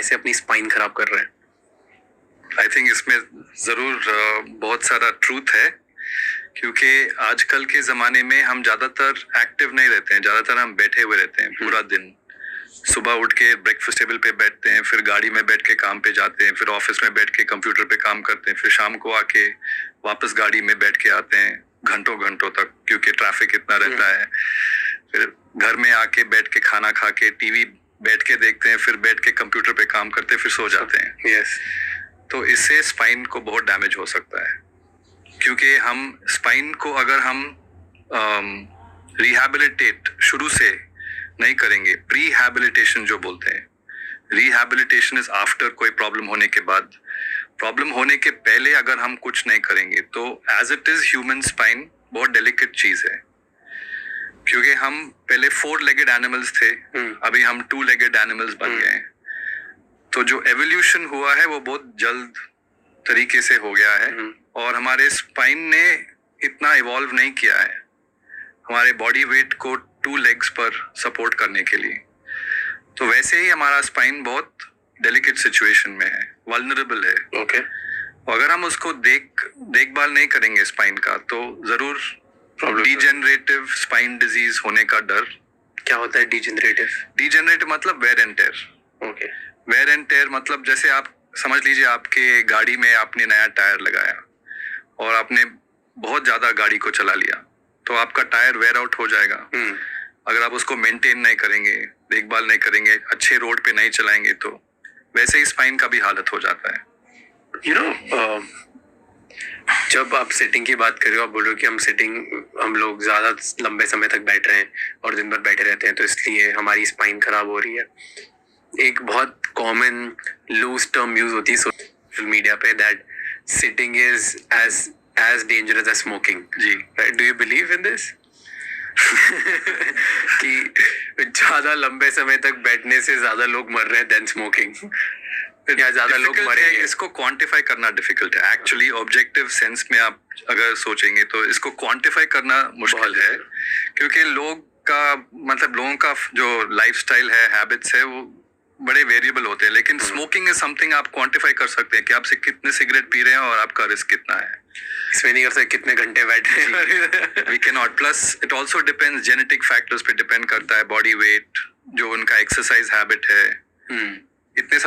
कैसे अपनी स्पाइन खराब कर रहे हैं? आई थिंक इसमें ज़रूर बहुत सारा ट्रूथ है, क्योंकि आजकल के ज़माने में हम ज़्यादातर एक्टिव नहीं रहते हैं, ज़्यादातर हम बैठे हुए रहते हैं पूरा दिन। सुबह उठ के ब्रेकफास्ट टेबल पे बैठते हैं, फिर गाड़ी में बैठ के काम पे जाते हैं, फिर ऑफिस में बैठ के कंप्यूटर पे काम करते हैं, फिर शाम को आके वापस गाड़ी में बैठ के आते हैं घंटों घंटों तक, क्योंकि ट्रैफिक इतना रहता है। फिर घर में आके बैठ के खाना खा के टीवी बैठ के देखते हैं, फिर बैठ के कंप्यूटर पे काम करते हैं, फिर सो जाते हैं। यस। तो इससे स्पाइन को बहुत डैमेज हो सकता है, क्योंकि हम स्पाइन को अगर हम रिहैबिलिटेट शुरू से नहीं करेंगे, प्रीहैबिलिटेशन जो बोलते हैं, रिहैबिलिटेशन इज आफ्टर कोई प्रॉब्लम होने के बाद। प्रॉब्लम होने के पहले अगर हम कुछ नहीं करेंगे तो as it is human spine बहुत डेलिकेट चीज है, क्योंकि हम पहले 4 लेगेड एनिमल्स थे, अभी हम 2 लेगेड एनिमल्स बन गए हैं। तो जो एवोल्यूशन हुआ है वो बहुत जल्द तरीके से हो गया है, और हमारे स्पाइन ने इतना इवॉल्व नहीं किया है हमारे बॉडी वेट को 2 लेग्स पर सपोर्ट करने के लिए। तो वैसे ही हमारा स्पाइन बहुत डेलिकेट सिचुएशन में है, वल्नरेबल है। ओके। अगर हम उसको देखभाल नहीं करेंगे स्पाइन का, तो जरूर डिजेनरेटिव स्पाइन डिजीज होने का डर। क्या होता है डिजेनरेटिव? डिजेनरेटिव मतलब wear and tear. Okay. Wear and tear मतलब जैसे आप समझ लीजिए, आपके गाड़ी में आपने नया टायर लगाया और आपने बहुत ज्यादा गाड़ी को चला लिया, तो आपका टायर वेयर आउट हो जाएगा। अगर आप उसको मेंटेन नहीं करेंगे, देखभाल नहीं करेंगे, अच्छे रोड पे नहीं चलाएंगे, तो वैसे ही स्पाइन का भी हालत हो जाता है। जब आप सिटिंग की बात कर रहे हो, आप बोल रहे हो कि हम लोग ज्यादा लंबे समय तक बैठ रहे हैं और दिन भर बैठे रहते हैं, तो इसलिए हमारी स्पाइन खराब हो रही है। एक बहुत कॉमन लूज टर्म यूज होती है सोशल मीडिया पे, that sitting is as dangerous as smoking. जी, do you believe in this? कि ज्यादा लंबे समय तक बैठने से ज्यादा लोग मर रहे हैं देन स्मोकिंग, या ज्यादा लोग मरेंगे? इसको क्वांटिफाई करना डिफिकल्ट है एक्चुअली। ऑब्जेक्टिव सेंस में आप अगर सोचेंगे तो इसको क्वांटिफाई करना मुश्किल है, क्योंकि लोगों का जो लाइफस्टाइल है, हैबिट्स है, वो बड़े वेरिएबल होते हैं। लेकिन स्मोकिंग इज समथिंग आप क्वांटिफाई कर सकते हैं कि आप कितने सिगरेट पी रहे हैं और आपका रिस्क कितना है। इसमें नहीं कर सकते कितने घंटे बैठे हैं। We can not. Plus it also depends, genetic factors पे डिपेंड करता है, बॉडी वेट, जो उनका एक्सरसाइज हैबिट है, इतने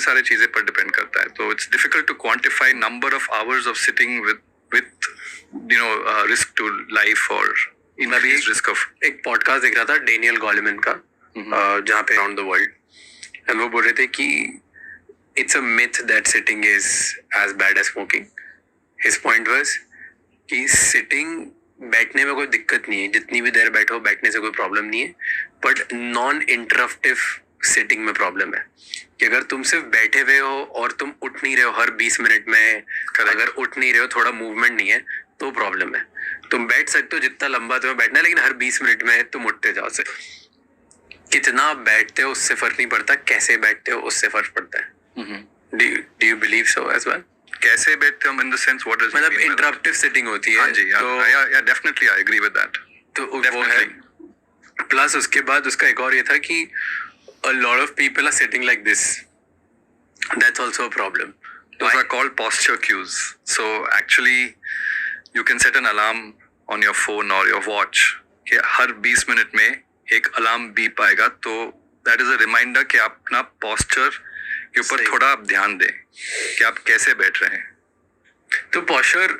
सारे चीजें पर डिपेंड करता है। तो it's difficult to quantify number of hours of sitting with risk to life और इंक्रीज रिस्क ऑफ। एक पॉडकास्ट देख रहा था डेनियल गॉलमैन का, जहाँ पे अराउंड द वर्ल्ड, एंड वो बोल रहे थे कि it's a myth that sitting is as bad as smoking. His point was कि सिटिंग, बैठने में कोई दिक्कत नहीं है, जितनी भी देर बैठो बैठने से कोई प्रॉब्लम नहीं है, बट नॉन इंटरप्टिव सिटिंग में प्रॉब्लम है। कि अगर तुम सिर्फ बैठे हुए हो और तुम उठ नहीं रहे हो हर 20 मिनट में, अगर उठ नहीं रहे हो, थोड़ा मूवमेंट नहीं है, तो प्रॉब्लम है। तुम बैठ सकते हो जितना लंबा तुम्हें बैठना है, लेकिन हर 20 मिनट में तुम उठते जाओ। से कितना बैठते हो उससे फर्क नहीं पड़ता, कैसे बैठते हो उससे फर्क पड़ता है। Do you believe so as well? कैसे बैठते हो in the sense what is, मतलब इंटरप्टिव सिटिंग होती है। हाँ जी, तो definitely I agree with that. तो वो है। प्लस उसके बाद उसका एक और ये था कि a lot of people are sitting like this. That's also a problem. Those are called posture cues. So actually you can set an alarm on your phone or your watch कि हर 20 minute में एक alarm beep आएगा, तो that is a reminder कि आप अपना posture के ऊपर थोड़ा आप ध्यान दें कि आप कैसे बैठ रहे हैं। तो posture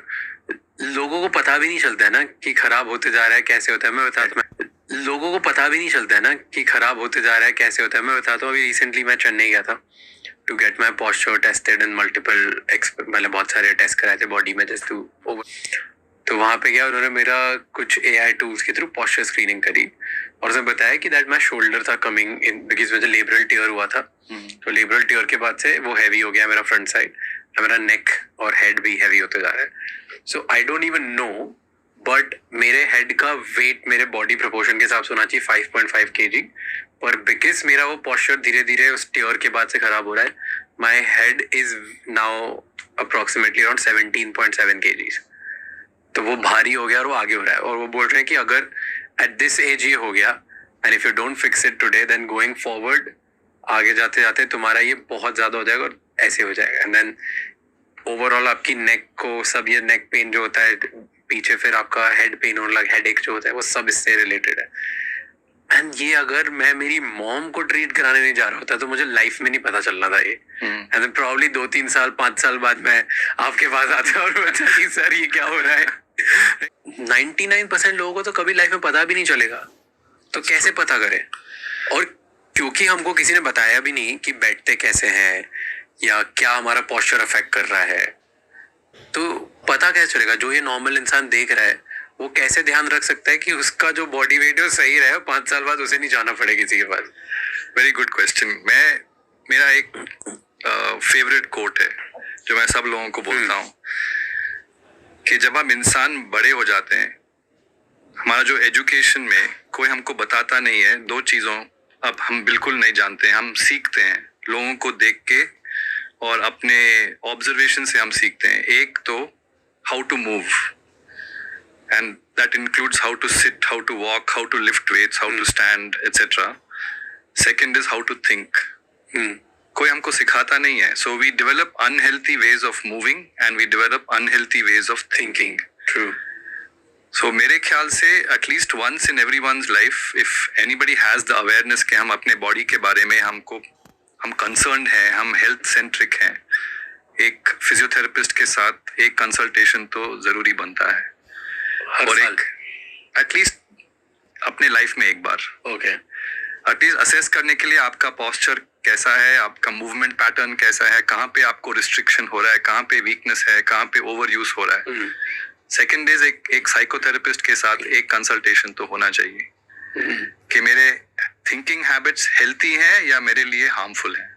लोगों को पता भी नहीं चलता है ना कि खराब होते जा रहा है, कैसे होता है। मैं बताता हूँ, लोगों को पता भी नहीं चलता है ना कि खराब होते जा रहा है, कैसे होता है। मैं बताता हूँ, अभी रिसेंटली मैं चेन्नई गया था to get my posture tested in multiple मैंने बहुत सारे टेस्ट कराए थे बॉडी में जस्ट टू। तो वहाँ पे गया, उन्होंने मेरा कुछ AI टूल्स के थ्रू पॉस्चर स्क्रीनिंग करी, और उसने बताया कि दैट माई शोल्डर था कमिंग इन, बिकॉज मुझे लेबरल टियर हुआ था। तो लेबरल टियर के बाद से वो हैवी हो गया मेरा फ्रंट साइड, मेरा नेक और हेड भी हैवी होते जा रहा है। So I don't even know, but मेरे हेड का वेट मेरे बॉडी प्रोपोर्शन के हिसाब से होना चाहिए 5.5 kg, पर बिकॉज मेरा वो पॉस्चर धीरे धीरे उस टियर के बाद से खराब हो रहा है, my head is now approximately around 17.7 kg। तो वो भारी हो गया और वो आगे हो रहा है। और वो बोल रहे हैं कि अगर एट दिस एज ये हो गया, and if you don't fix it today, then going forward आगे जाते जाते तुम्हारा ये बहुत ज्यादा हो जाएगा और ऐसे हो जाएगा, एंड देन ओवरऑल आपकी नेक को सब, ये नेक पेन जो होता है पीछे, फिर आपका हेड पेन और हेड एक जो होता है वो सब इससे रिलेटेड है। एंड ये अगर मैं मेरी मॉम को ट्रीट कराने नहीं जा रहा होता तो मुझे लाइफ में नहीं पता चलना था ये। एंड देन प्रॉब्ली 2-3 साल 5 साल बाद मैं आपके पास आता और बोलता कि सर ये क्या हो रहा है। 99% लोगों को तो कभी लाइफ में पता भी नहीं चलेगा, तो कैसे पता करें? और क्योंकि हमको किसी ने बताया भी नहीं कि बैठते कैसे हैं या क्या हमारा पोस्चर अफेक्ट कर रहा है, तो पता कैसे चलेगा? जो ये नॉर्मल इंसान देख रहा है वो कैसे ध्यान रख सकता है कि उसका जो बॉडी वेट है वो सही रहे, 5 साल बाद उसे नहीं जाना पड़े किसी के पास? Very good question. मेरा एक फेवरेट कोट है जो मैं सब लोगों को बोलता हूँ कि जब हम इंसान बड़े हो जाते हैं, हमारा जो एजुकेशन में कोई हमको बताता नहीं है, 2 चीज़ों अब हम बिल्कुल नहीं जानते हैं, हम सीखते हैं लोगों को देख के और अपने ऑब्जर्वेशन से हम सीखते हैं। एक तो how to move, and that includes how to sit, how to walk, how to lift weights, how to stand, etc. Second is how to think. कोई हमको सिखाता नहीं है, so we develop unhealthy ways of moving and we develop unhealthy ways of thinking. True. So मेरे ख्याल से at least once in everyone's life, if anybody has the awareness कि हम अपने body के बारे में हम concerned हैं, हम health centric हैं, एक फिजियोथेरेपिस्ट के साथ एक कंसल्टेशन तो जरूरी बनता है, और एक एटलीस्ट अपने लाइफ में एक बार एटलीस्ट असेस करने के लिए आपका पोस्चर कैसा है, आपका मूवमेंट पैटर्न कैसा है, कहाँ पे आपको रिस्ट्रिक्शन हो रहा है, कहाँ पे वीकनेस है, कहाँ पे ओवर यूज हो रहा है। सेकेंड इज एक साइकोथेरेपिस्ट के साथ एक कंसल्टेशन तो होना चाहिए कि मेरे थिंकिंग हैबिट्स हेल्थी हैं या मेरे लिए हार्मफुल हैं।